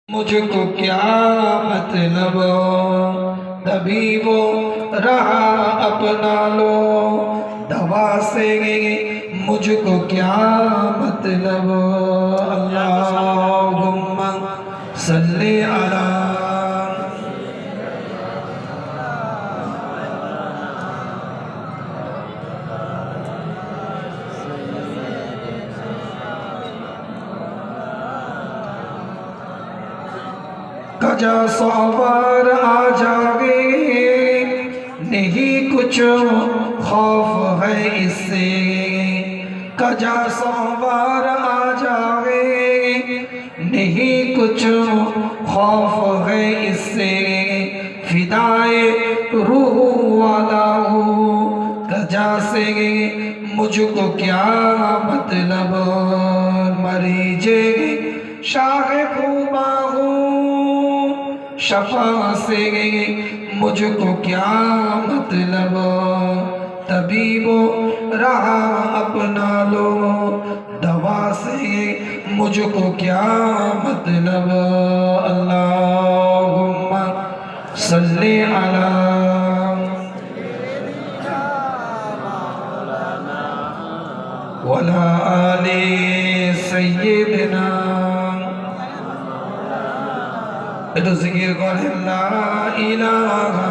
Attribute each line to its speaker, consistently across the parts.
Speaker 1: मुझको क्या मतलब तभी वो रहा अपना लो दवा से मुझको क्या मतलब अल्लाहुम्मा सल्ली अला कजा सवार आ जागे नहीं कुछ खौफ है इससे कजा सवार आ जागे नहीं कुछ खौफ है इससे फिदाए रूह वाला हूँ कजा से मुझको क्या मतलब मरीजे शाह खूबा शफा से मुझको क्या मतलब तभी वो रहा अपना लो दवा से मुझको क्या मतलब अल्लाहुम्मा सल्ली अला वला आले सय्यिदना तो जिक्र करे ला इलाहा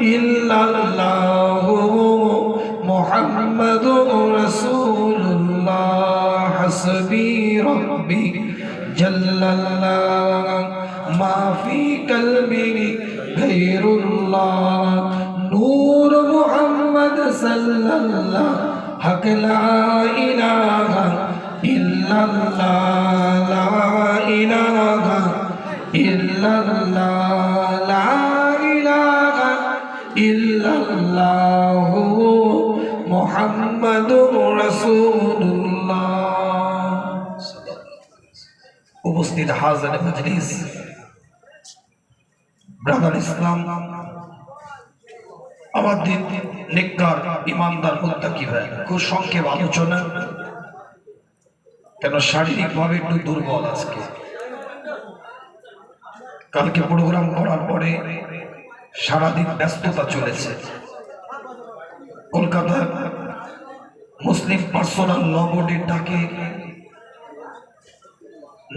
Speaker 1: इल्लल्लाह मुहम्मदुर रसूलुल्लाह हस्बी रब्बी जल्लल्लाह मा फी कल्बी गैरुल्लाह नूर मुहम्मद सल्लल्लाह हक ला इलाहा इल्लल्लाह ला इलाहा इल्लल्लाह ला इलाहा इल्लल्लाह मुहम्मदुर रसूलुल्लाह। उपस्थित हाज़िर मजलिस ब्रदर इस्लाम আমার দিন নেককার ইমানদার মুত্তাকি ভাই খুব সংক্ষেপ আলোচনা কেন শারীরিকভাবে একটু দুর্বল আজকে কালকে প্রোগ্রাম করার পরে সারাদিন ব্যস্ততা চলেছে কলকাতার মুসলিম পার্সোনাল ল বোর্ডের ডাকে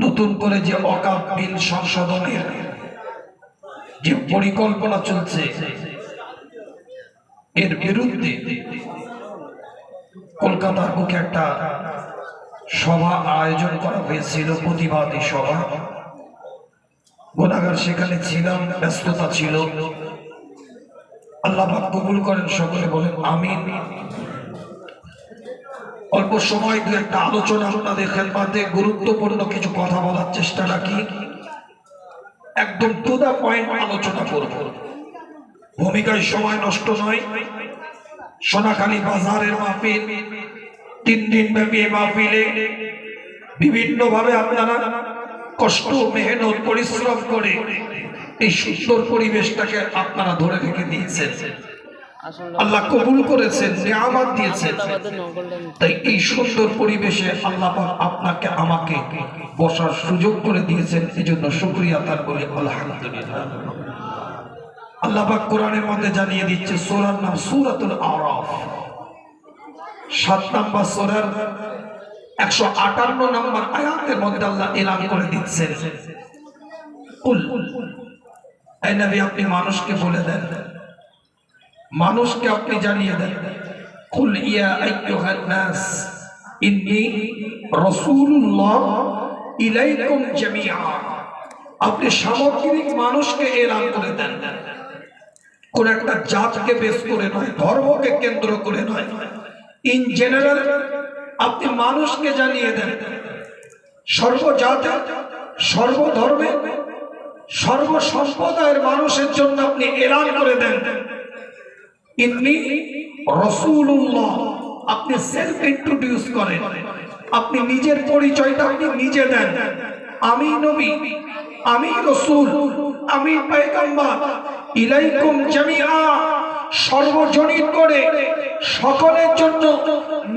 Speaker 1: নতুন করে যে ওয়াকফ বিল সংশোধনের যে পরিকল্পনা চলছে এর বিরুদ্ধে কলকাতার বুকে একটা সভা আয়োজন করা হয়েছিল প্রতিবাদী সভা গুনাহগার সেখানে ছিলাম ব্যস্ততা ছিল আল্লাহ পাক কবুল করেন সকলে বলেন আমিন। অল্প সময় দু একটা আলোচনা আপনাদের খেদমতে গুরুত্বপূর্ণ কিছু কথা বলার চেষ্টা রাখি একদম টু দা পয়েন্ট আলোচনা করব ভূমিকায় সময় নষ্ট নয় সোনাখালী বাজারের মাহফিল 3 দিন ব্যাপী মাহফিলে বিভিন্ন ভাবে আপনারা কষ্ট মেহনত পরিশ্রম করে এই সুন্দর পরিবেশটাকে আপনারা ধরে রেখে দিয়েছেন আল্লাহ কবুল করেছেন নিয়ামত দিয়েছেন তাই এই সুন্দর পরিবেশে আল্লাহ পাক আপনাকে আমাকে বসার সুযোগ করে দিয়েছেন এজন্য শুকরিয়া তার বলে আলহামদুলিল্লাহ। আল্লাহ পাক কোরআনের মধ্যে জানিয়ে দিচ্ছে সূরার নাম সূরাতুল আরাফ 7 নম্বর সূরার 158 নম্বর আয়াতের মধ্যে আল্লাহ এলান করে দিচ্ছেন কুল হে নবী আপনি মানুষকে বলে দেন মানুষকে আপনি জানিয়ে দেন কুল ইয়া আইয়ুহান নাস ইন্নী রাসূলুল্লাহ ইলাইকুম জামিআ আপনি সামগ্রিক মানুষকে এলান করে দেন কোন একটা জাতকে বেস করে নয় ধর্মকে কেন্দ্র করে নয় ইন জেনারেল আপনি মানুষকে জানিয়ে দেন সর্বজাতে সর্বধর্মে সর্বসম্প্রদায়ের মানুষের জন্য আপনি এলান করে দেন ইন্নী রাসূলুল্লাহ আপনি সেলফ ইন্ট্রোডিউস করেন আপনি নিজের পরিচয়টা আপনি নিজে দেন আমি নবী আমি রাসূল আমি পয়গম্বর ইলাইকুম জামিআ সর্বজনীন করে সকলের জন্য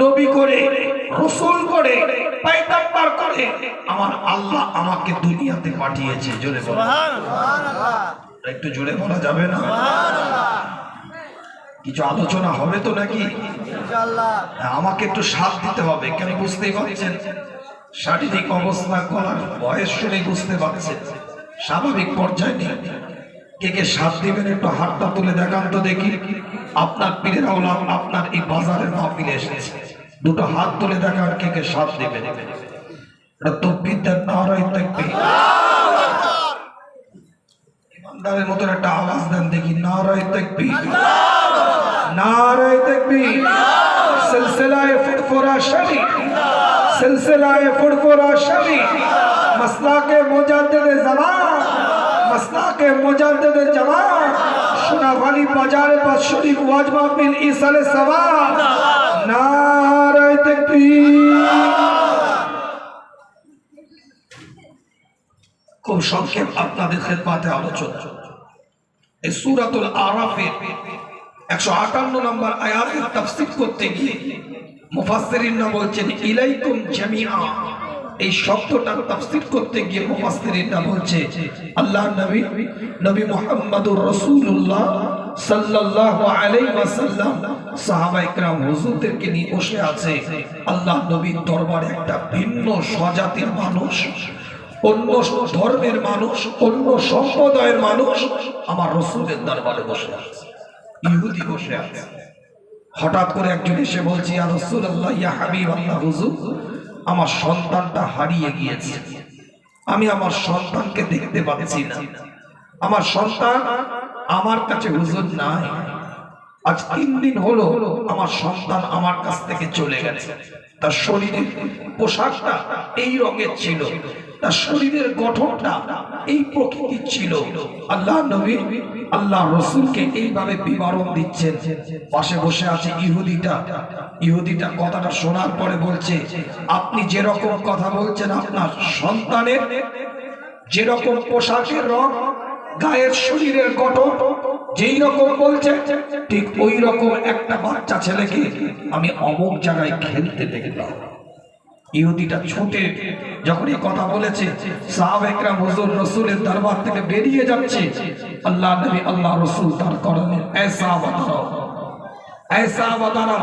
Speaker 1: নবী করে, রাসূল করে, পয়গম্বর করে আমার আল্লাহ আমাকে দুনিয়াতে পাঠিয়েছে। জোরে বলো সুবহানাল্লাহ। একটু জোরে বলা যাবে না? কিছু আলোচনা হবে তো নাকি? ইনশাআল্লাহ। আমাকে একটু সাথ দিতে হবে, কেন বুঝতেই পারছেন শারীরিক অবস্থা, গলার বয়স শুনে বুঝতে পারছেন স্বাভাবিক পর্যায়ে নেই। কে কে সাথ দিবেন একটু হাতটা তুলে দেখান তো দেখি। আপনার পীরের আওলাদ আপনার এই বাজারের মাহফিলে এসেছে, দুটো হাত তুলে দেখান কে কে সাথ দিবেন। এটা তাকবীর দেন, নারায়ে তাকবীর। ইমানদারের মতো একটা আওয়াজ দেন দেখি, নারায়ে তাকবীর, নারায়ে তাকবীর। সিলসিলায়ে ফুরফুরা শরীফ, সিলসিলায়ে ফুরফুরা শরীফ, মাসলাকে মুজাদ্দিদ জামান, মাসলাকে মুজাদ্দিদ জামান, সোনাখালী বাজারে পাঁচ শরীফ ওয়াজ মাহফিল ইসালে সওয়াব। নারায়ে তাকবীর। খুব সংক্ষেপ আপনাদের খেদমতে আলোচনা। এই সূরাতুল আরাফের 158 নম্বর আয়াতের তাফসীর করতে গিয়ে মুফাসসিরিনরা বলছেন ইলাইকুম জামিআ। এই শব্দটার তাফসীর করতে গিয়ে মুফাসসিরিনরা বলছে আল্লাহর নবী নবী মুহাম্মদুর রাসূলুল্লাহ সাল্লাল্লাহু আলাইহি ওয়াসাল্লাম সাহাবায়ে কেরাম হুজুরদেরকে নিয়ে বসে আছে। আল্লাহর নবীর দরবারে একটা ভিন্ন স্বজাতির মানুষ, অন্য ধর্মের মানুষ, অন্য সম্প্রদায়ের মানুষ আমার রাসূলের দরবারে বসে আছে, ইহুদি বসে আছে। হঠাৎ করে একজন এসে বলছে ইয়া রাসূলুল্লাহ, ইয়া হাবিবাল্লাহ, হুজুর আমার সন্তানটা হারিয়ে গিয়েছে, আমি আমার সন্তানকে দেখতে পাচ্ছি না, আমার সন্তান আমার কাছে হুজুর নাই। আজ 3 দিন হলো আমার সন্তান আমার কাছ থেকে চলে গেছে। তার শরীরের পোশাকটা এই রঙের ছিল, তার শরীরের গঠনটা এই প্রকৃতির ছিল। আল্লাহ নবী আল্লাহ রাসূলকে এইভাবে বিবরণ দিচ্ছেন। পাশে বসে আছে ইহুদিটা। ইহুদিটা কথাটা শোনার পরে বলছে আপনি যেরকম কথা বলছেন আপনার সন্তানের যেরকম পোশাকের রং, গায়ের শরীরের গঠন যেই রকম বলছে, ঠিক ওই রকম একটা বাচ্চা ছেলেকে আমি অমুক জায়গায় খেলতে দেখলাম। ইহুদিটা ছুটে যখন এই কথা বলেছে, সাহাবায়ে কেরাম হুজুর রাসূলের দরবার থেকে বেরিয়ে যাচ্ছে। আল্লাহ নবী আল্লাহ রাসূল তার করলেন ऐसा बताओ, ऐसा बताओ।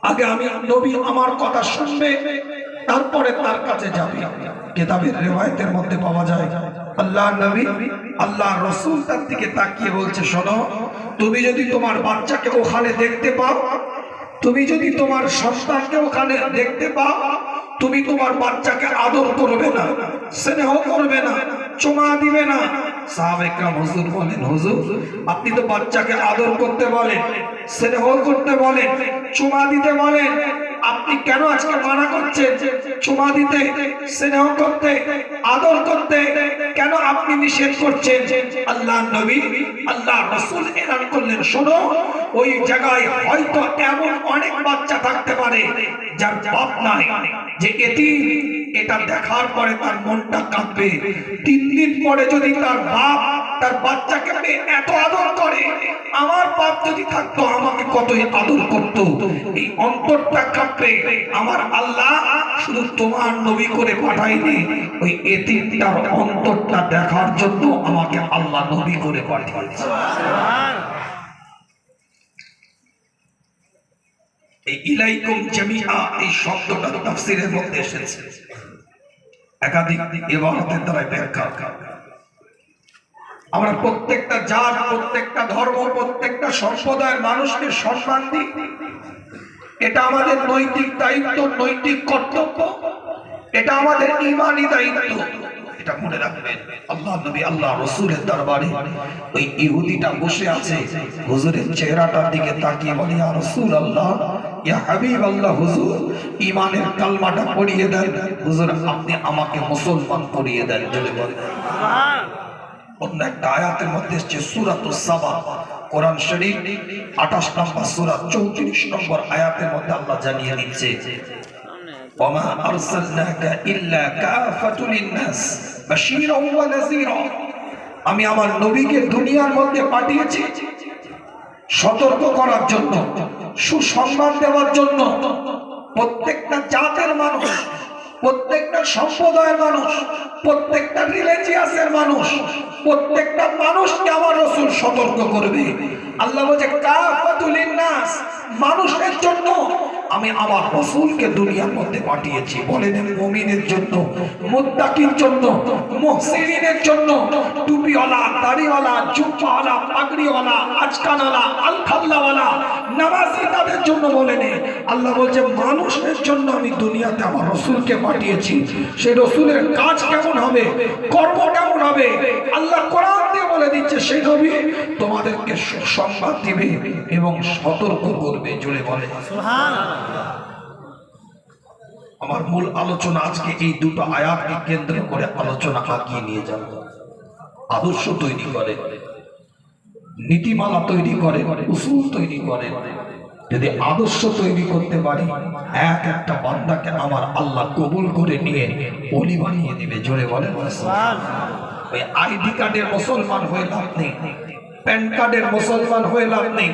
Speaker 1: আগে আমি নবী আমার কথা শুনবে, তারপরে তার কাছে যাবে। কিতাবের রিওয়ায়াতের মধ্যে পাওয়া যায় আল্লাহ নবী আল্লাহ রাসূল তার দিকে তাকিয়ে বলছে শোনো, তুমি যদি তোমার বাচ্চাকে ওখানে দেখতে পাও, তুমি যদি তোমার সন্তানকে ওখানে দেখতে পাও, তুমি তোমার বাচ্চাকে আদর করবে না, স্নেহ করবে না, চুমা দিবে না। সাহাবায়ে কেরাম হুজুর বলেন হুজুর আপনি তো বাচ্চাকে আদর করতে বলেন, স্নেহ করতে বলেন, চুমা দিতে বলেন, আপনি কেন আজকে মানা করছেন চুমা দিতে, স্নেহ করতে, আদর করতে? কেন আপনি নিষেধ করছেন? আল্লাহ নবী আল্লাহ রাসূল এলান করলেন শোনো, ওই জায়গায় হয়তো এমন অনেক বাচ্চা থাকতে পারে যার বাপ নাই, যে এতিম। এটা দেখার পরে তার মনটা কাঁদবে। 3 দিন পরে যদি তার বাপ তার বাচ্চাকে এত আদর করে, আমার বাপ যদি থাকতো আমাকে কতই আদর করতো, এই অন্তরটা কাঁপবে। আমার আল্লাহ শুধু তোমার নবী করে পাঠায়নি, ওই এতিমটার অন্তরটা দেখার জন্য আমাকে আল্লাহ নবী করে পাঠিয়েছে। এই ইলাইকুম জামিআ এই শব্দটা তাফসীরের মধ্যে এসেছে একাধিক ইবারতের দ্বারা ব্যাখ্যা। আমরা প্রত্যেকটা জাত, প্রত্যেকটা ধর্ম, প্রত্যেকটা সম্প্রদায়ের মানুষকে সম্মান দিই, এটা আমাদের নৈতিক দায়িত্ব, নৈতিক কর্তব্য, এটা আমাদের ঈমানি দায়িত্ব। এটা মনে রাখবেন। আল্লাহ নবী আল্লাহ রাসূলের দরবারে ওই ইহুদিটা বসে আছে, হুজুরের চেহারাটার দিকে তাকিয়ে বলে ইয়া রাসূলুল্লাহ, ইয়া হাবিবাল্লাহ, হুজুর ঈমানের কালমাটা পড়িয়ে দেন, হুজুর আপনি আমাকে মুসলমান করিয়ে দেন। জোরে বলেন সুবহান। অন্য একটা আয়াতের মধ্যে এসেছে সূরাতুস সাবা, কোরআন শরীফ 28 নম্বর সূরা 34 নম্বর আয়াতের মধ্যে আল্লাহ জানিয়ে দিচ্ছে ওয়ামা আরসালনাকা ইল্লা কাফাতুল লিন-নাস বাশীরাও ওয়া নাযীরা। আমি আমার নবীকে দুনিয়ার মধ্যে পাঠিয়েছি সতর্ক করার জন্য সুসংবাদ দেওয়ার জন্য প্রত্যেকটা জাতের মানুষ, প্রত্যেকটা সম্প্রদায়ের মানুষ, প্রত্যেকটা রিলিজিয়াসের মানুষ, প্রত্যেকটা মানুষকে আমার রাসূল সতর্ক করবে। আল্লাহ বলে কাফাতুল লিন্নাস, মানুষের জন্য আমি আমার রাসূলকে দুনিয়ার মধ্যে পাঠিয়েছি। বলেন মুমিনের জন্য, মুত্তাকির জন্য, মুহসিনের জন্য, টুপিওয়ালা, দাড়িওয়ালা, জুব্বাওয়ালা, পাগড়িওয়ালা, আজকানওয়ালা, আলখাল্লাওয়ালা, নামাজি তাদের জন্য বলেন। আল্লাহ বলছে মানুষের জন্য আমি দুনিয়াতে আমার রাসূলকে পাঠিয়েছি। সেই রাসূলের কাজ কেমন হবে, কর্ম কেমন হবে, আল্লাহ কোরআন দিয়ে বলে দিচ্ছে সেই নবী তোমাদেরকে সুসংবাদ দিবে এবং সতর্ক করবে। জোরে বলে সুবহানাল্লাহ। আমার মূল আলোচনা আজকে এই দুটো আয়াতকে কেন্দ্র করে আলোচনা আগিয়ে নিয়ে যাব। আদর্শ তৈরি করে, নীতিমালা তৈরি করে, উসুল তৈরি করে। যদি আদর্শ তৈরি করতে পারি, এক একটা বান্দাকে আমার আল্লাহ কবুল করে নিয়ে ওলি বানিয়ে দিবে। জোরে বলে সুবহানাল্লাহ। ওই আইডি কার্ডের মুসলমান হয়ে লাভ নেই, প্যান কার্ডের মুসলমান হয়ে লাভ নেই,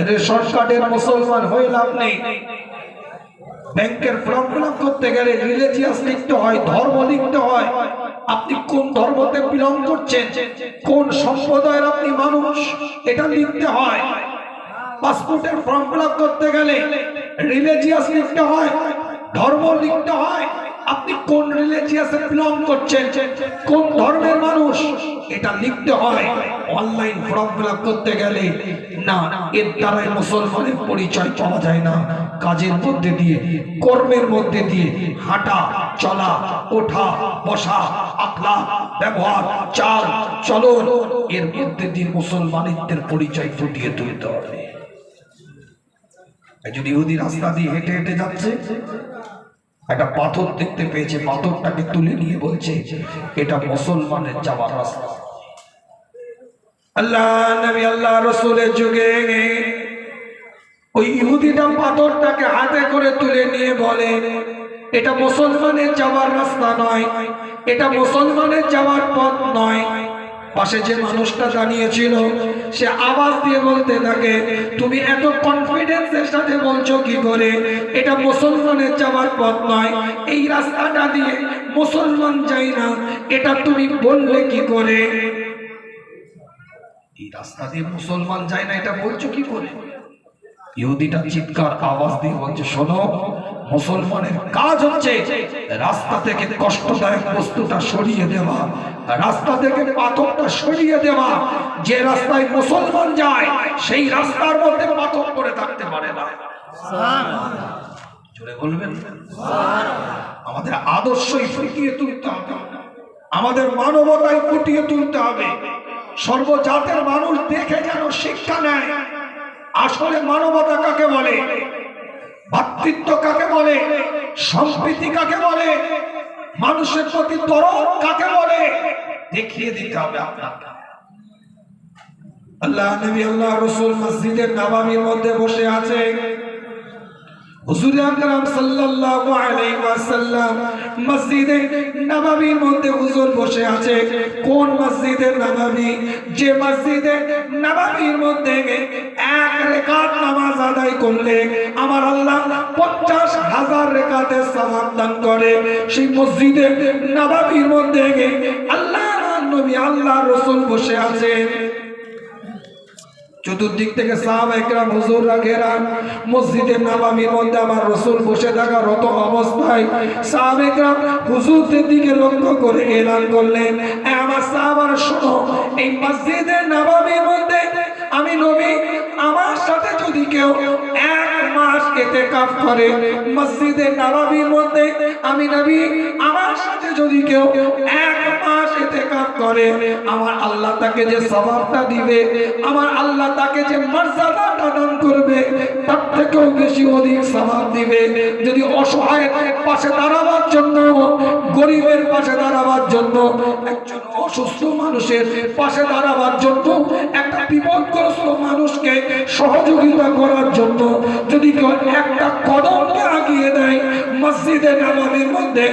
Speaker 1: রেশন কার্ডের মুসলমান হয়ে লাভ নেই। ব্যাংকের ফর্ম ফিল আপ করতে গেলে রিলিজিয়াস লিখতে হয়, ধর্ম লিখতে হয়, আপনি কোন ধর্মতে বিলং করছেন, কোন সম্প্রদায়ের আপনি মানুষ, এটা লিখতে হয়। পাসপোর্টের ফর্ম ফিল আপ করতে গেলে রিলিজিয়াস লিখতে হয়, ধর্ম লিখতে হয়, আপনি কোন রিলিজিয়াসে বিলং করছেন, কোন ধর্মের মানুষ, এটা লিখতে হয়। অনলাইন ফর্ম ফিল আপ করতে গেলে না, এর দ্বারাই মুসলমানের পরিচয় পাওয়া যায় না। কাজের মধ্যে দিয়ে, কর্মের মধ্যে দিয়ে, হাঁটা চলা, ওঠা বসা, আখলাক, ব্যবহার, চাল চলন, এর মধ্যে দিয়ে মুসলমানিত্বের পরিচয় ফুটিয়ে তুলতে হবে। যদি ইহুদি রাস্তা দিয়ে হেঁটে হেঁটে যাচ্ছে, একটা পাথর দেখতে পেয়েছে, পাথরটাকে তুলে নিয়ে বলছে এটা মুসলমানের যাওয়ার রাস্তা। আল্লাহ নবী আল্লাহ রাসূলের যুগে ওই ইহুদিটা পাথরটাকে হাতে করে তুলে নিয়ে বলে এটা মুসলমানের যাওয়ার রাস্তা নয়, এটা মুসলমানের যাওয়ার পথ নয়। পাশে যে মানুষটা দাঁড়িয়েছিল সে আওয়াজ দিয়ে বলতে থাকে তুমি এত কনফিডেন্সের সাথে বলছো কি করে এটা মুসলমানের যাওয়ার পথ নয়, এই রাস্তাটা দিয়ে মুসলমান যায় না, এটা তুমি বললে কি করে? এই রাস্তা দিয়ে মুসলমান যায় না এটা বলছো কি করে? ইহুদিটা চিৎকার আওয়াজ দিয়ে বলছে শোনো, মুসলমানের কাজ হচ্ছে রাস্তা থেকে কষ্টদায়ক বস্তুটা সরিয়ে দেওয়া, রাস্তা থেকে পাথরটা সরিয়ে দেওয়া। যে রাস্তায় মুসলমান যায় সেই রাস্তার মধ্যে পাথর করে থাকতে পারে না। জোরে বলবেন আমাদের আদর্শই ফুটিয়ে তুলতে হবে, আমাদের মানবতায় ফুটিয়ে তুলতে হবে। সর্বজাতের মানুষ দেখে যেন শিক্ষা নেয় আসলে মানবতা কাকে বলে, ভাতৃত্ব কাকে বলে, সম্প্রীতি কাকে বলে, মানুষের প্রতি দরদ কাকে বলে, দেখিয়ে দিতে হবে আপনাকে। আল্লাহ নবী আল্লাহ রাসূল মসজিদের নববীর মধ্যে বসে আছে। হুজুর আকরাম সাল্লাল্লাহু আলাইহি ওয়াসাল্লাম মসজিদে নববীর মধ্যে হুজুর বসে আছে। কোন মসজিদে নববী? যে মসজিদে নববীর মধ্যে এক রাকাত নামাজ আদায় করলে আমার আল্লাহ 50,000 রাকাতের সওয়াব দান করে। সেই মসজিদে নববীর মধ্যে আল্লাহ নবী আল্লাহ রাসূল বসে আছেন। চতুর্দিক থেকে সাহাবায়ে কেরাম হুজুররা ঘেরা। মসজিদে নববীর মধ্যে আমার রাসূল বসে থাকা রত অবস্থায় সাহাবায়ে কেরাম হুজুরদের দিকে লক্ষ্য করে এলান করলেন, আমার সাহাবারা শোনো, এই মসজিদে নববীর মধ্যে আমি নবী আমার সাথে যদি কেউ 1 মাস ইতিকাফ করে, মসজিদে নববীর মধ্যে আমি নবী আমার সাথে যদি কেউ 1 মাস ইতিকাফ করে, আমার আল্লাহ তাকে যে সওয়াবটা দিবে, আমার আল্লাহ তাকে যে মর্যাদাটা দান করবে তার থেকেও বেশি অধিক সওয়াব দিবে। যদি অসহায়ের পাশে দাঁড়াবার জন্য, গরিবের পাশে দাঁড়াবার জন্য, একজন অসুস্থ মানুষের পাশে দাঁড়াবার জন্য, একটা বিপদগ্রস্ত মানুষকে সহযোগিতা করার জন্য যদি কেউ একটা কদমকে আগিয়ে দেয়, মসজিদে নববীর মধ্যে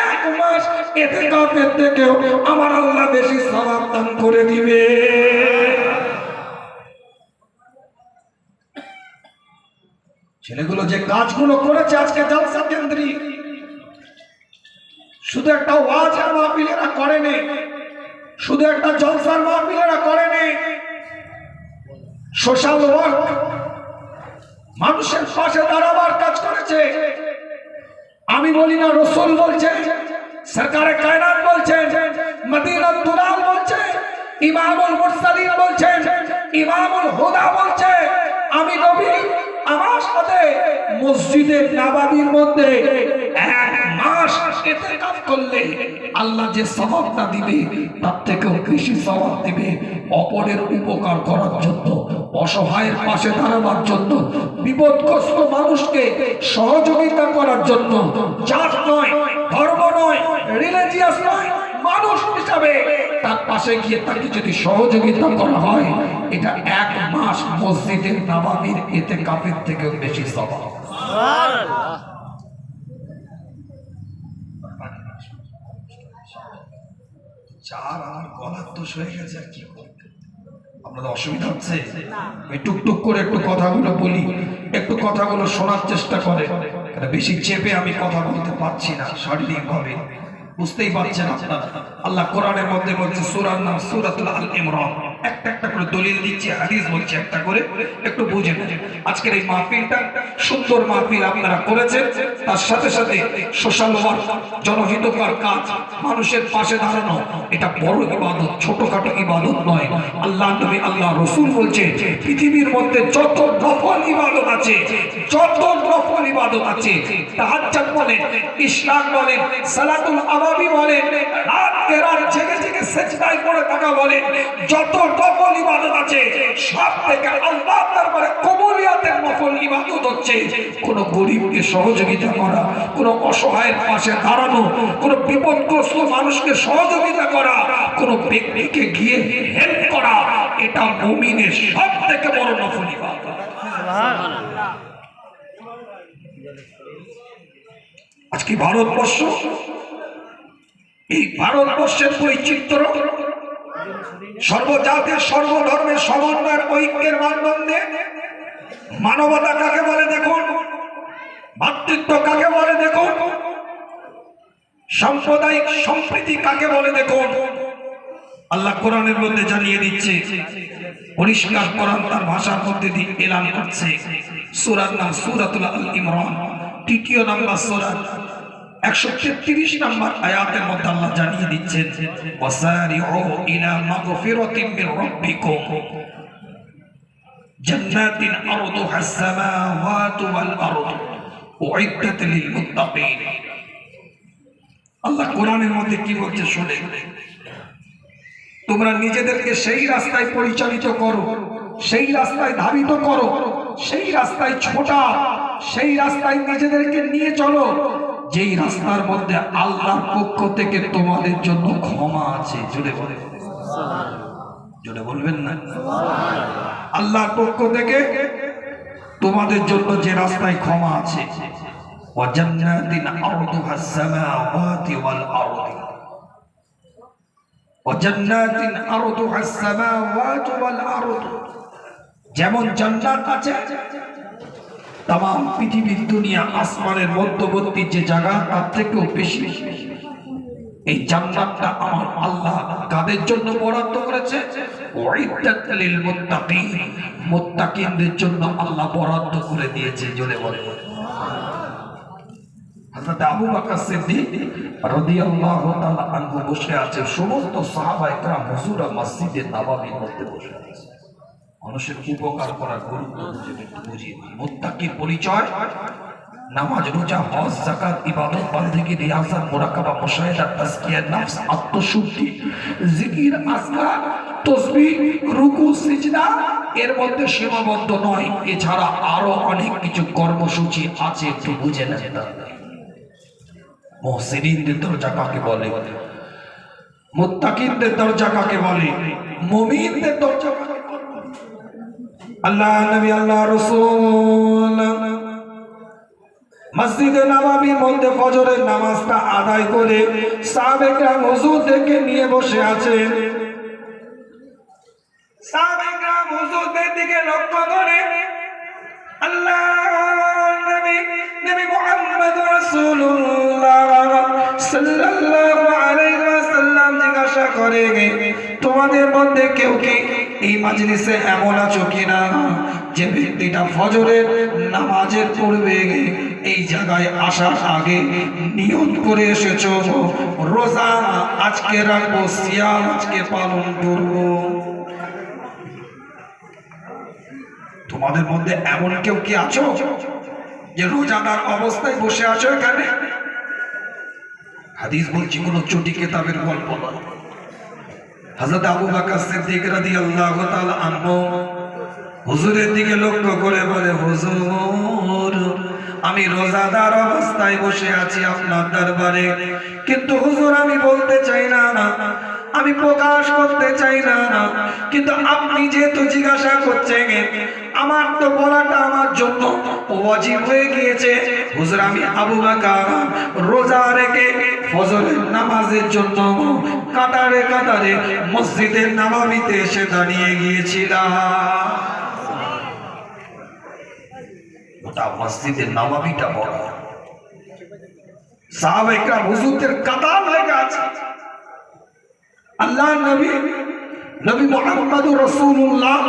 Speaker 1: 1 মাস ইতিকাফের থেকেও আমার আল্লাহ বেশি সওয়াব দান করে দিবে। ছেলেগুলো যে কাজগুলো করেছে আজকে জলসা কেন্দ্রিক, শুধু একটা ওয়াজের মাহফিলেরা করেনি, শুধু একটা জলসার মাহফিলেরা করেনি, সোশ্যাল ওয়ার্ক, মানুষের পাশে দাঁড়াবার কাজ করেছে। আমি বলি না, রাসূল বলছে, সরকারে কায়নাত বলছেন, মদিনাতুল দুলাল বলছে, ইমামুল মুরসালিন বলছেন, ইমামুল হুদা বলছে, আমি নবী আমার সাথে মসজিদে নববীর মধ্যে 1 মাস ইতিকাফ করলে আল্লাহ যে সওয়াবটা দিবে তার থেকেও বেশি সওয়াব দিবে অপরের উপকার করার জন্য, অসহায়ের পাশে দাঁড়াবার জন্য, বিপদগ্রস্ত মানুষকে সহযোগিতা করার জন্য। জাত নয়, ধর্ম নয়, রিলিজিয়াস নয়, মানুষ হিসাবে তার পাশে গিয়ে তাকে যদি সহযোগিতা করা হয়, এটা 1 মাস মসজিদের নববীর ইতিকাফের থেকেও বেশি সওয়াব। সুবহানাল্লাহ। চার আর গলার দোষ হয়ে গেছে, আর কি করবে? আপনাদের অসুবিধা হচ্ছে? আমি টুকটুক করে একটু কথাগুলো বলি, একটু কথাগুলো শোনার চেষ্টা করে, বেশি চেপে আমি কথা বলতে পারছি না শারীরিক ভাবে, বুঝতেই পারছেন আপনারা। আল্লাহ কোরআনের মধ্যে বলছে, সূরার নাম সূরাতুল আল ইমরান। একটা একটা করে দলিল দিচ্ছি, হাদিস বলছি, একটা করে একটু বুঝে নেন। আজকের এই মাহফিলটা সুন্দর মাহফিল আপনারা করেছেন, তার সাথে সাথে সোশ্যাল ওয়ার্ক, জনহিতকর কাজ, মানুষের পাশে দাঁড়ানো, এটা বড় ইবাদত, ছোটখাটো ইবাদত নয়। আল্লাহ নবী, আল্লাহ রাসূল বলছে, পৃথিবীর মধ্যে যত নফল ইবাদত আছে, যত নফল ইবাদত আছে, তাহাজ্জুদ বলেন, ইশরাক বলেন, সালাতুল আওয়াবি বলেন, রাত জেগে জেগে সিজদায় পড়ে থাকা বলেন, যত নফল ইবাদত আছে সব থেকে আল্লাহর দরবারে কবুলিয়াতের নফল ইবাদত হচ্ছে কোন গরিবকে সহযোগিতা করা, কোন অসহায়ের পাশে দাঁড়ানো, কোন বিপদগ্রস্ত মানুষকে সহযোগিতা করা, কোন ব্যক্তিকে গিয়ে হেল্প করা, এটা মুমিনের সব থেকে বড় নফল ইবাদত। সুবহানাল্লাহ। আজকে ভারতবর্ষ, এই ভারতবর্ষের বৈচিত্র্য, সর্বজাতির সর্বধর্মের সমন্বয়ের ঐক্যের মানদণ্ডে মানবতা কাকে বলে দেখুন, ভাতৃত্ব কাকে বলে দেখুন, সাম্প্রদায়িক সম্প্রীতি কাকে বলে দেখুন। আল্লাহ কোরআনের মধ্যে জানিয়ে দিচ্ছে, পরিষ্কার কোরআন তার ভাষার মধ্যে দিয়ে এলান করছে। সূরার নাম সূরাতুল আল ইমরান, 3 নম্বর সূরা, 133 নম্বর আয়াতের মধ্যে আল্লাহ জানিয়ে দিচ্ছেন, ওয়াসারিউ ইলা মাগফিরাতিন মির রাব্বিকুম জান্নাতিন আরদুহা আস-সামাওয়াতু ওয়াল আরদু উইদ্দাত লিল মুত্তাকিন। আল্লাহ কোরআনের মধ্যে কি বলছে শুনে, তোমরা নিজেদেরকে সেই রাস্তায় পরিচালিত করো, সেই রাস্তায় ধাবিত করো, সেই রাস্তায় ছোটা, সেই রাস্তায় নিজেদেরকে নিয়ে চলো, যেই রাস্তার মধ্যে আল্লাহর পক্ষ থেকে তোমাদের জন্য ক্ষমা আছে। জোরে বলে, জোরে বলবেন না? আল্লাহর পক্ষ থেকে তোমাদের জন্য যে রাস্তায় ক্ষমা আছে, ওয়া জান্নাতিন আরদুহা আস-সামাওয়াতু ওয়াল আরদু, ওয়া জান্নাতিন আরদুহা আস-সামাওয়াতু ওয়াল আরদু, যেমন জান্নাত আছে, তাম পৃথিবীর দুনিয়া আসমানের মধ্যবর্তী যে জায়গা তার থেকেও বেশি। এই জান্নাতটা আমার আল্লাহ কাদের জন্য বরাদ্দ করেছে? উইদ্দাত লিল মুত্তাকিন, মুত্তাকিনদের জন্য আল্লাহ বরাদ্দ করে দিয়েছে। জোরে বলে হযরত আবু বকর সিদ্দিক রাদিয়াল্লাহু তাআলা আনহু বসে আছে, সমস্ত সাহাবায়ে কেরাম হুজুরা মসজিদে নববীর মধ্যে বসে আছে। মানুষের উপকার করার গুরুত্ব বুঝিয়ে, মুত্তাকির পরিচয় নামাজ, রোজা, হজ, যাকাত, ইবাদত, বন্দেগী, রিয়াজত, মুরাকাবা, মুশাহিদা, তাজকিয়া নফস, আত্মশুদ্ধি, জিকির, আজকার, তাসবিহ, রুকু, সিজদা, এর মধ্যে সীমাবদ্ধ নয়, এছাড়া আরো অনেক কিছু কর্মসূচি আছে, একটু বুঝে নেন। মুহসিনিনদের দরজা কাকে বলে? মুত্তাকিনদের দরজা কাকে বলে? মুমিনদের দরজা কাকে বলে? আল্লাহ নবী, আল্লাহ রাসূল মসজিদে নববীর মধ্যে ফজরের নামাজটা আদায় করে সাহাবায়ে কেরাম হুজুরদেরকে নিয়ে বসে আছেন। সাহাবায়ে কেরাম হুজুরদের দিকে লক্ষ্য করে আল্লাহ মুহাম্মাদুর রাসূলুল্লাহ সাল্লাল্লাহু আলাইহি ওয়াসাল্লাম জিজ্ঞাসা করে, তোমাদের মধ্যে কেউ কি এই মাজলিসে এমন আছো কিনা যে ব্যক্তিটা ফজরের নামাজের পূর্বে এই জায়গায় আসার আগে নিয়ত করে এসেছো রোজা আজকে রাখবো, সিয়াম আজকে পালন করবো? তোমাদের মধ্যে এমন কেউ কি আছো যে রোজাদার অবস্থায় বসে আছো এখানে? হাদিস বলছি, কোন চটি কিতাবের গল্প নয়। হযরত আবু বকর সিদ্দিক রাদিয়াল্লাহু তাআলা আনহু হুজুরের দিকে লক্ষ্য করে বলে, হুজুর আমি রোজাদার অবস্থায় বসে আছি আপনার দরবারে, কিন্তু হুজুর আমি বলতে চাই না, আমি প্রকাশ করতে চাই না, কিন্তু আপনি যেহেতু জিজ্ঞাসা করছেন আমার তো বলাটা আমার জন্য ওয়াজিব হয়ে গিয়েছে। হুজুর আমি আবু বকর রোজা রেখে ফজরের নামাজের জন্য কাতারে কাতারে মসজিদের নববীতে এসে দাঁড়িয়ে গিয়েছিলাম। ওটা মসজিদের নববীটা বড়, সাহাবায়ে কেরাম হুজুরদের কাতার লেগে আছে। আল্লাহ নবী মুহাম্মদুর রাসূলুল্লাহ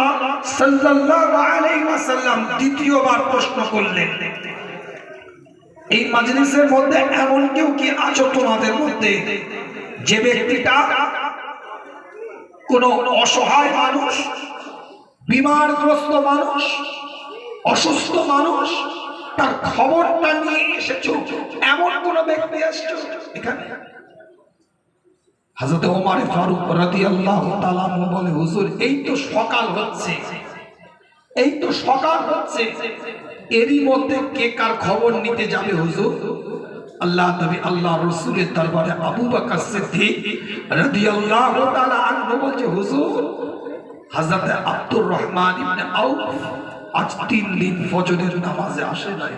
Speaker 1: সাল্লাল্লাহু আলাইহি ওয়াসাল্লাম দ্বিতীয়বার প্রশ্ন করলেন, এই মাজলিসের মধ্যে এমন কেউ কি আছো তোমাদের মধ্যে যে ব্যক্তিটা কোন অসহায় মানুষ, বিমারগ্রস্ত মানুষ, অসুস্থ মানুষ, তার খবরটা নিয়ে এসেছো, এমন কোন ব্যক্তি আসছো এখানে? হযরত ওমর ফারুক রাদিয়াল্লাহু তাআলা বলে, হুজুর এই তো সকাল হচ্ছে, এই তো সকাল হচ্ছে, এরই মধ্যে কে কার খবর নিতে যাবে হুজুর? আল্লাহ নবী আল্লাহ রাসূলের দরবারে আবু বকর সিদ্দিক রাদিয়াল্লাহু তাআলা আনহু বলছে, হুজুর হযরত আব্দুর রহমান ইবনে আউফ আজ 3 দিন ফজরের নামাজে আসে নাই।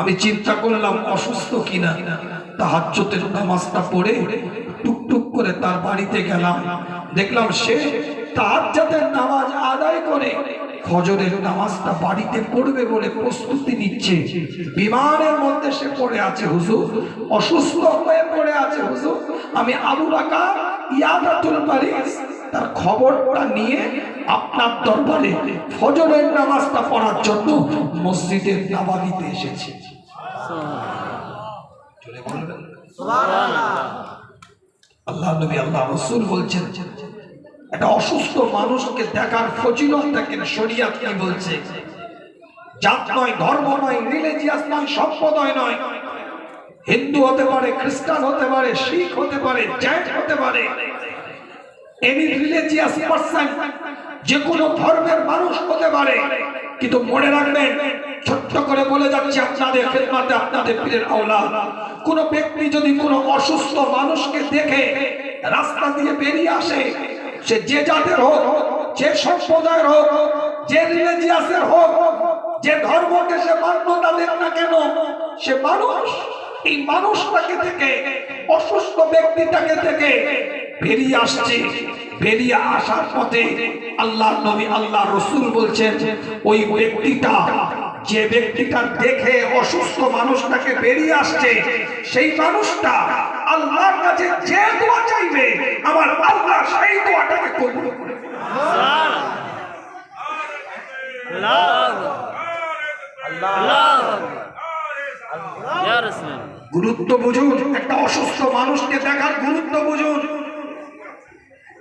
Speaker 1: আমি চিন্তা করলাম অসুস্থ কিনা, তাহাজ্জুদের নামাজটা পড়ে টুকটুক করে তার বাড়িতে গেলাম, দেখলাম সে তাহাজ্জুদের নামাজ আদায় করে ফজরের নামাজটা বাড়িতে পড়বে বলে প্রস্তুতি নিচ্ছে। বিমানের মধ্যে সে পড়ে আছে হুজুর, অসুস্থ হয়ে পড়ে আছে হুজুর। আমি আবু বকর ইয়াদাতুল মারিজ তার খবরটা নিয়ে আপনার দরবারে ফজরের নামাজটা পড়ার জন্য মসজিদের নববীতে এসেছি। চলে বলবেন সুবহানাল্লাহ। আল্লাহ নবী আল্লাহ রাসূল বলছেন, একটা অসুস্থ মানুষকে দেখার ফজিলত দেখেন শরীয়ত কি বলছে। জাত নয়, ধর্ম নয়, রিলিজিয়াস নয়, সম্প্রদায় নয়, হিন্দু হতে পারে, খ্রিস্টান হতে পারে, শিখ হতে পারে, জৈন হতে পারে, এনি রিলিজিয়াস পারসন, যে কোনো ধর্মের মানুষ হতে পারে। কিন্তু মনে রাখবেন, ছোট্ট করে বলে যাচ্ছে আপনাদের খেদমতে, আপনাদের পীরের আওলাদ, কোন ব্যক্তি যদি কোনো অসুস্থ মানুষকে দেখে রাস্তা দিয়ে বেরিয়ে আসে, সে যে জাতের হোক, যে সম্প্রদায়ের হোক, যে রিলিজিয়াসের হোক, যে ধর্মকে সে মান্যতা দেন না কেন, সে মানুষ। এই মানুষটাকে থেকে, অসুস্থ ব্যক্তিটাকে থেকে বেরিয়ে আসছে, বেরিয়ে আসার পথে আল্লাহ নবী আল্লাহ রাসূল বলছেন, ওই ব্যক্তিটা, যে ব্যক্তিটা দেখে অসুস্থ মানুষটাকে বেরিয়ে আসছে, সেই মানুষটা আল্লাহর কাছে যে দোয়া চাইবে, আমার আল্লাহ সেই দোয়াটাকে কবুল করবে। গুরুত্ব বুঝুন, একটা অসুস্থ মানুষকে দেখার গুরুত্ব বুঝুন,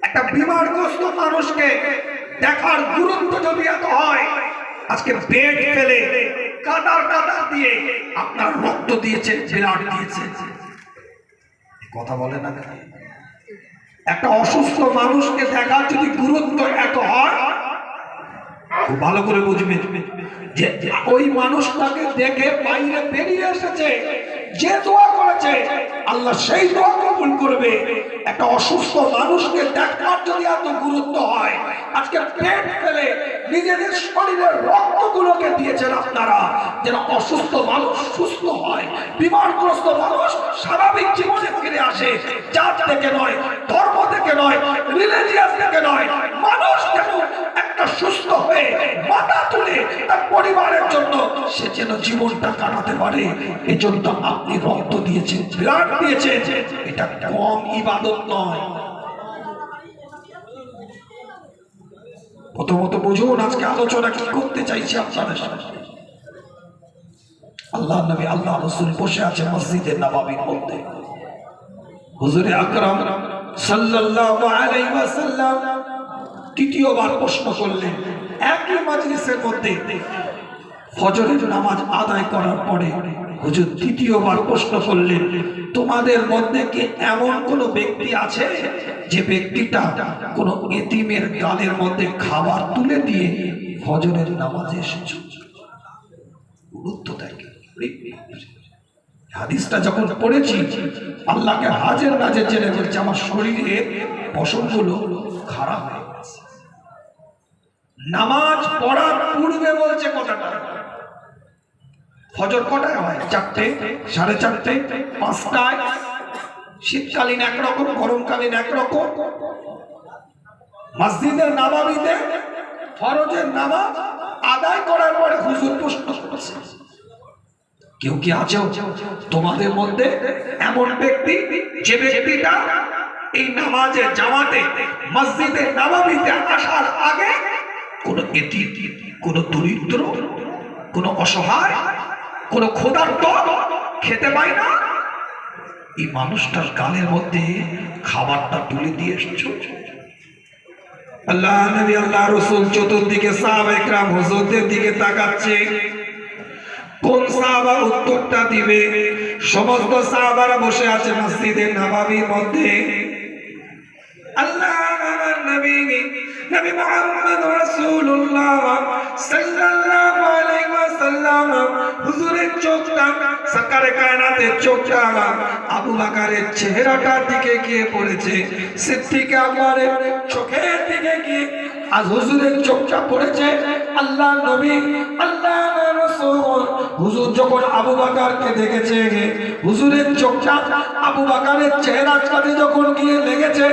Speaker 1: একটা বিমারগ্রস্ত মানুষকে দেখার গুরুত্ব যদি এত হয়, আজকে বেড ফেলে কাদার কাদা দিয়ে আপনার রক্ত দিয়েছেন, ব্লাড দিয়েছেন, কথা বলে না। একটা অসুস্থ মানুষকে দেখার যদি গুরুত্ব এত হয়, খুব ভালো করে বুঝবেন যে ওই মানুষটাকে দেখে বাইরে বেরিয়ে এসেছে, যে দোয়া করেছে আল্লাহ সেই দোয়া কবুল করবে। একটা অসুস্থ মানুষকে দেখার যদি এত গুরুত্ব হয়, আজকে পেট ফেলে নিজেদের শরীরের রক্তগুলোকে দিয়েছেন আপনারা, যেন অসুস্থ মানুষ সুস্থ হয়, বিমারগ্রস্ত মানুষ স্বাভাবিক জীবনে ফিরে আসে। জাত থেকে নয়, ধর্ম থেকে নয়, রিলিজিয়াস থেকে নয়, মানুষ যেন একটা সুস্থ হয়ে মাথা তুলে তার পরিবারের জন্য সে যেন জীবনটা কাটাতে পারে, এজন্য আপনি রক্ত দিয়েছেন, ব্লাড দিয়েছেন, এটা কম ইবাদত নয়। প্রথমত বুঝুন আজকে আলোচনা কি করতে চাইছি আপনাদের সাথে। আল্লাহ নবী আল্লাহ রাসূল বসে আছে মসজিদে নববীর মধ্যে। হুজুরে আকরাম সাল্লাল্লাহু আলাইহি ওয়াসাল্লাম তৃতীয়বার প্রশ্ন করলেন একই মাজলিসের মধ্যে। ফজরের নামাজ আদায় করার পরে হুজুর তৃতীয়বার প্রশ্ন করলেন, তোমাদের মধ্যে কি এমন কোন ব্যক্তি আছে যে ব্যক্তিটা কোন এতিমের গালের মধ্যে খাবার তুলে দিয়ে ফজরের নামাজে এসেছে? গুরুত্ব দেয়। হাদিসটা যখন পড়েছি আল্লাহকে হাজের নাজের জেনে বলছে আমার শরীরে পশমগুলো খারাপ হয়ে গেছে। নামাজ পড়ার পূর্বে বলছে কথাটা। ফজর কটায় হয়? 4টে, 4:30, 5টায়। শীতকালীন একরকম, গরমকালীন একরকম। মসজিদের নববীতে ফরজের নামাজ আদায় করার পরে হুজুর প্রশ্ন করছে, কেউ কি আছে তোমাদের মধ্যে এমন ব্যক্তি যে ব্যক্তিটা এই নামাজে জামাতে মসজিদে নববীতে আসার আগে কোন এতিম, কোন দরিদ্র, কোন অসহায়, কোন ক্ষুধার্ত খেতে পায় না, এই মানুষটার গালের মধ্যে খাবারটা তুলে দিয়ে এসেছো? আল্লাহ নবী আল্লাহ রাসূল চতুর্দিকে সাহাবায়ে কেরাম হুজুরদের দিকে তাকাচ্ছে, কোন সাহাবা উত্তরটা দিবে? সমস্ত সাহাবারা বসে আছে মসজিদে নববীর মধ্যে। আল্লাহ নবী নবী মুহাম্মদ রাসূলুল্লাহ সাল্লাল্লাহু আলাইহি ওয়াসাল্লাম হুজুরের চোখটা, সরকারে কায়নাতের চোখটা আবু বকরের চেহারাটার দিকে গিয়ে পড়েছে, সিদ্দিক আকবরের চোখের দিকে গিয়ে আজ হুজুরের চোখটা পড়েছে। আল্লাহ নবী আল্লাহ রাসূল হুজুর যখন আবু বকরকে দেখেছে, হুজুরের চোখটা আবু বকরের চেহারার সাথে যখন গিয়ে লেগেছে,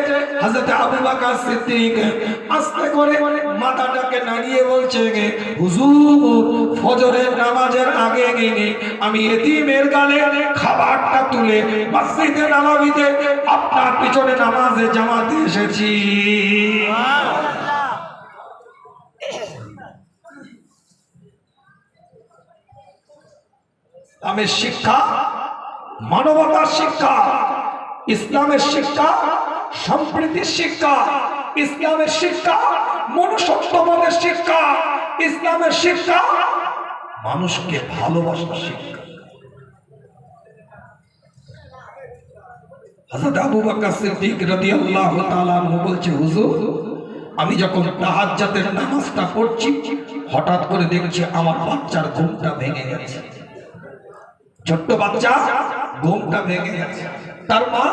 Speaker 1: হযরত আবু বকর সিদ্দিক আস্তে করে মাথাটাকে নাড়িয়ে বলছে, হুজুর ফজরের নামাজের আগে গিয়ে আমি এতিমের গালে খাবারটা তুলে মসজিদে নববীতে আপনার পিছনে নামাজে জামাতে এসেছি। ইসলামের শিক্ষা মানবতার শিক্ষা, ইসলামের শিক্ষা সম্প্রীতির শিক্ষা, ইসলামের শিক্ষা মনুষ্যত্ববোধের শিক্ষা, ইসলামের শিক্ষা মানুষকে ভালোবাসার শিক্ষা। হযরত আবু বকর সিদ্দিক রাদিয়াল্লাহু তাআলা আনহু বলছে, হুজুর আমি যখন তাহাজ্জুদের নামাজটা পড়ছি হঠাৎ করে দেখছি আমার বাচ্চার ঘুমটা ভেঙে গেছে। ছোট্ট বাচ্চা ঘুমটা ভেঙে গেছে। তার মা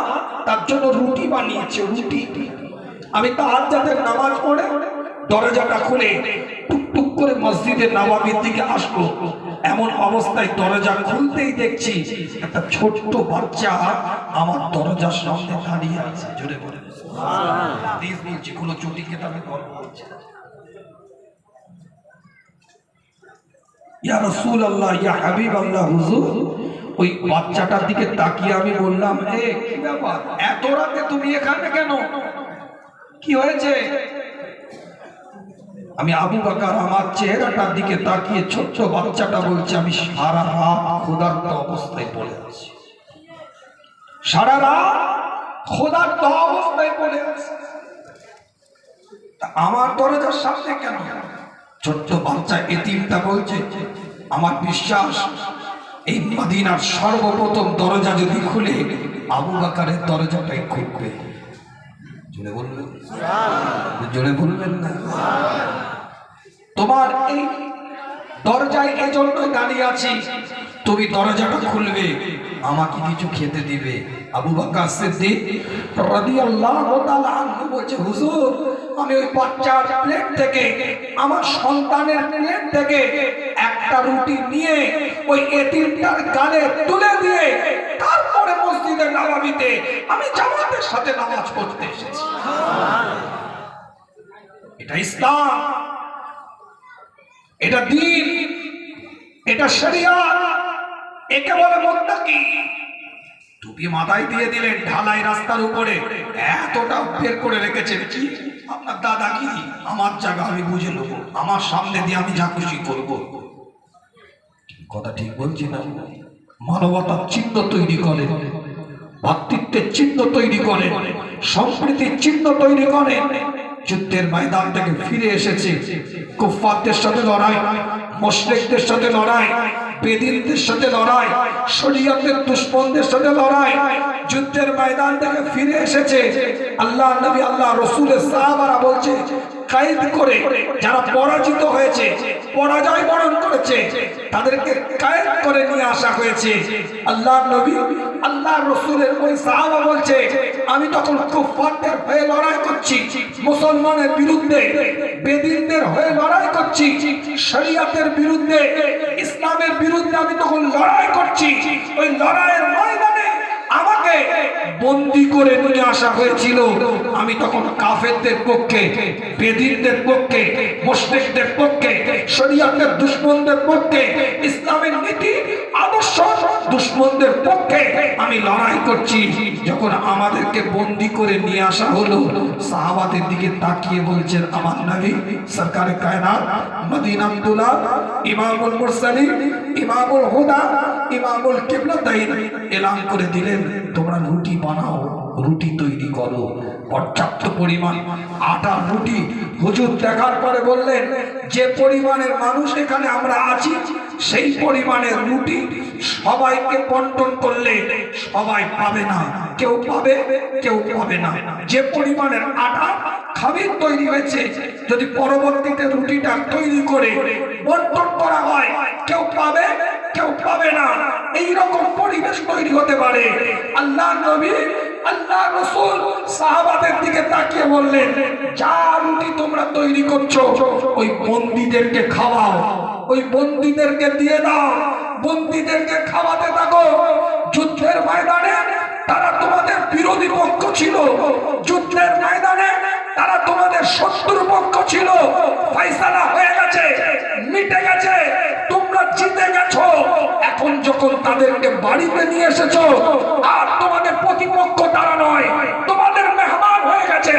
Speaker 1: তার জন্য রুটি বানিয়েছে, রুটি। আমি তাহাজ্জুদের নামাজ পড়ে দরজাটা খুলে টুকটুক করে মসজিদে নববীর দিকে আসবো, এমন অবস্থায় দরজা খুলতেই দেখছি একটা ছোট্ট বাচ্চা আমার দরজার সামনে দাঁড়িয়ে আছে। জোরে বলে সুবহানাল্লাহ। বলছি কোনো চটি কেতাবে গল্প হচ্ছে। ইয়া রাসূলুল্লাহ, ইয়া হাবিবাল্লাহ, হুজুর ওই বাচ্চাটার দিকে তাকিয়ে আমি বললাম, এ কি ব্যাপার, এত রাতে তুমি এখানে কেন, কি হয়েছে? আমি আবু বকর আমার চেহারাটার দিকে তাকিয়ে ছোট্ট বাচ্চাটা বলছে, আমি সারা রাত ক্ষুধার্ত অবস্থায় পড়ে আছি, সারা রাত ক্ষুধার্ত অবস্থায় পড়ে আছি, আমার দরজার সামনে কেন? ছোট্ট বাচ্চা এতিমটা বলছে, আমার বিশ্বাস এই মদিনার সর্বপ্রথম দরজা যদি খুলে আবু বকরের দরজাটাই খুলবে। জোরে বলবেন, জোরে বলবেন না? তোমার এই দরজায় এই জন্যই দাঁড়িয়ে আছি, তুমি দরজাটা খুলবে, আমাকে কিছু খেতে দিবে। আবু বকর সিদ্দিক রাদিয়াল্লাহু তাআলা আনহু বলছে, হুজুর আমি ওই বাচ্চার প্লেট থেকে, আমার সন্তানের প্লেট থেকে একটা রুটি নিয়ে ওই এতিমটার গালে তুলে দিয়ে তারপরে মসজিদে নববীতে আমি জামাতের সাথে নামাজ পড়তে এসেছি। এটা ইসলাম। এটা দিন, এটা শরিয়াত, একে বলে মুত্তাকি। টুপি মাথায় দিয়ে দিলেন ঢালাই রাস্তার উপরে, এতটা বের করে রেখেছেন কি আপনার দাদাগিরি, আমার জায়গা আমি বুঝে নেবো, আমার সামনে দিয়ে আমি যা খুশি করবো। কথা ঠিক বলছি না? মানবতার চিহ্ন তৈরি করেন, ভ্রাতৃত্বের চিহ্ন তৈরি করেন, সম্প্রীতির চিহ্ন তৈরি করেন। যুদ্ধের ময়দান থেকে ফিরে এসেছে, কুফফারদের সাথে লড়াই, মুশরিকদের সাথে লড়াই, বেদিনদের সাথে লড়াই, শরীয়তের দুশমনদের সাথে লড়াই। যুদ্ধের ময়দান থেকে ফিরে এসেছে, আল্লাহ নবী আল্লাহ রাসূলের সাহাবারা বলছে কায়েদ করে যারা পরাজিত হয়েছে, পরাজয় বরণ করেছে, তাদেরকে কায়েদ করে নিয়ে আসা হয়েছে। আল্লাহ নবী আল্লাহ রাসূলের ওই সাহাবা বলছে আমি তখন কুফফারদের হয়ে লড়াই করছি, মুসলমানের বিরুদ্ধে, বেদিনদের হয়ে লড়াই করছি, শরীয়তের বিরুদ্ধে, ইসলামের বিরুদ্ধে আমি তখন লড়াই করছি। ওই লড়াইয়ের ময়দানে আমাকে বন্দী করে নিয়ে আসা হয়েছিল। আমি তখন কাফেরদের পক্ষে, বেদিনদের পক্ষে, মুশরিকদের পক্ষে, শরীয়তের দুশমনদের পক্ষে, ইসলামের নীতি আদর্শ দুশমনদের পক্ষে আমি লড়াই করছি। যখন আমাদেরকে বন্দী করে নিয়ে আসা হলো, সাহাবাদের দিকে তাকিয়ে বলছেন আমার নবী সরকারে কায়নাত মদিনাতুল্লাহ ইমামুল মুরসালিন ইমামুল হুদা ইমামুল কিবলাতাইন এলান করে দিলেন তোমরা রুটি বানাও, রুটি তৈরি করো। পর্যাপ্ত পরিমাণ আটার রুটি হুজুর দেখার পরে বললেন যে পরিমাণের মানুষ এখানে আমরা আছি সেই পরিমাণের রুটি সবাইকে বন্টন করলে সবাই পাবে না, কেউ পাবে কেউ পাবে না। যে পরিমাণের আটা খামির তৈরি হয়েছে, যদি পরবর্তীতে রুটিটা তৈরি করে বন্টন করা হয় কেউ পাবে কেউ পাবে না, এইরকম পরিবেশ তৈরি হতে পারে। আল্লাহ নবী আল্লাহ রাসূল সাহাবাদের দিকে তাকিয়ে বললেন যা রুটি তোমরা তৈরি করছো ওই বন্দীদেরকে খাওয়াও, ওই বন্দীদেরকে দিয়ে দাও, বন্দীদেরকে খাওয়াতে থাকো। যুদ্ধের ময়দানে তারা তোমাদের বিরোধী পক্ষ ছিল, যুদ্ধের ময়দানে তারা তোমাদের শত্রু পক্ষ ছিল, ফয়সালা হয়ে গেছে, মিটে গেছে, তোমরা জিতে গেছো। এখন যখন তাদেরকে বাড়িতে নিয়ে এসেছো আর তোমাদের প্রতিপক্ষ তারা নয়, তোমাদের মেহমান হয়ে গেছে,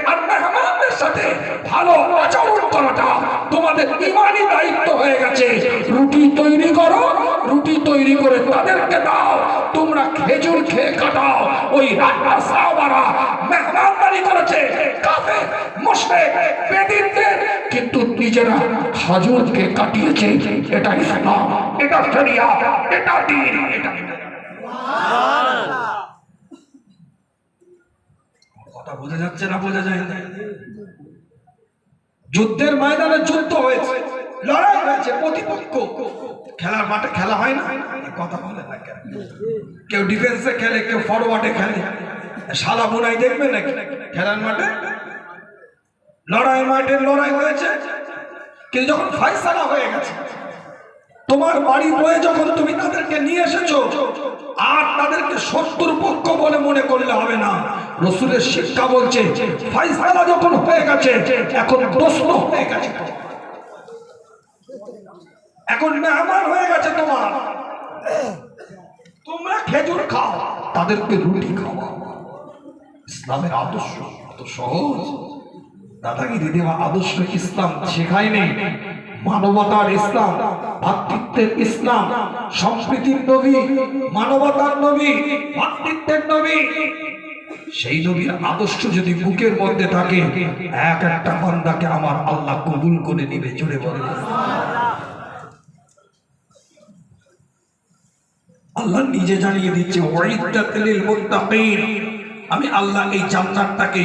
Speaker 1: আর মেহমানদের সাথে ভালো আচরণ করাটা তোমাদের ঈমানি দায়িত্ব হয়ে গেছে। রুটি তৈরি করো, রুটি তৈরি করে তাদেরকে দাও, তোমরা খেজুর খেয়ে কাটাও। ওই রান্না সাহাবারা মেহমানদারি করেছে কাফের মুশরিক বেদিনদের, কিন্তু নিজেরা খেজুরকে কাটিয়েছে। এটা ইসলাম, এটা শরিয়াত, এটা দ্বীন, এটা কথা বোঝা যাচ্ছে না? বোঝা যায় না? যুদ্ধের ময়দানে যুদ্ধ হয়েছে, লড়াই হয়েছে, প্রতিপক্ষ। খেলার মাঠে খেলা হয় না, কথা বলে না কেন? কেউ ডিফেন্সে খেলে, কেউ ফরওয়ার্ডে খেলে, শালা বোনাই দেখবে নাকি খেলার মাঠে? লড়াই মাঠে লড়াই হয়েছে, কিন্তু যখন ফয়সালা হয়ে গেছে, তোমার বাড়ি বয়ে যখন তুমি তাদেরকে নিয়ে এসেছো আর তাদেরকে শত্রুর পক্ষ বলে মনে করলে হবে না। রাসূলের শিক্ষা বলছে ফয়সালা যখন হয়ে গেছে এখন দোস্ত হয়ে গেছে, এখন মেহমান হয়ে গেছে তোমার। তোমরা খেজুর খাও, তাদেরকে রুটি খাওয়াও। ইসলামের আদর্শ এত সহজ, দাদাগিরি দেওয়া আদর্শ ইসলাম শেখায়নি। মানবতার ইসলাম, ভ্রাতৃত্বের ইসলাম, সম্প্রীতির নবী, মানবতার নবী, ভ্রাতৃত্বের নবী। সেই নবীর আদর্শ যদি বুকের মধ্যে থাকে, এক একটা বান্দাকে আমার আল্লাহ কবুল করে নিবে। জোরে বলে আল্লাহ নিজে জানিয়ে দিচ্ছে ওয়াইদাত লিল মুত্তাকিন, আমি আল্লাহ এই জান্নাতটাকে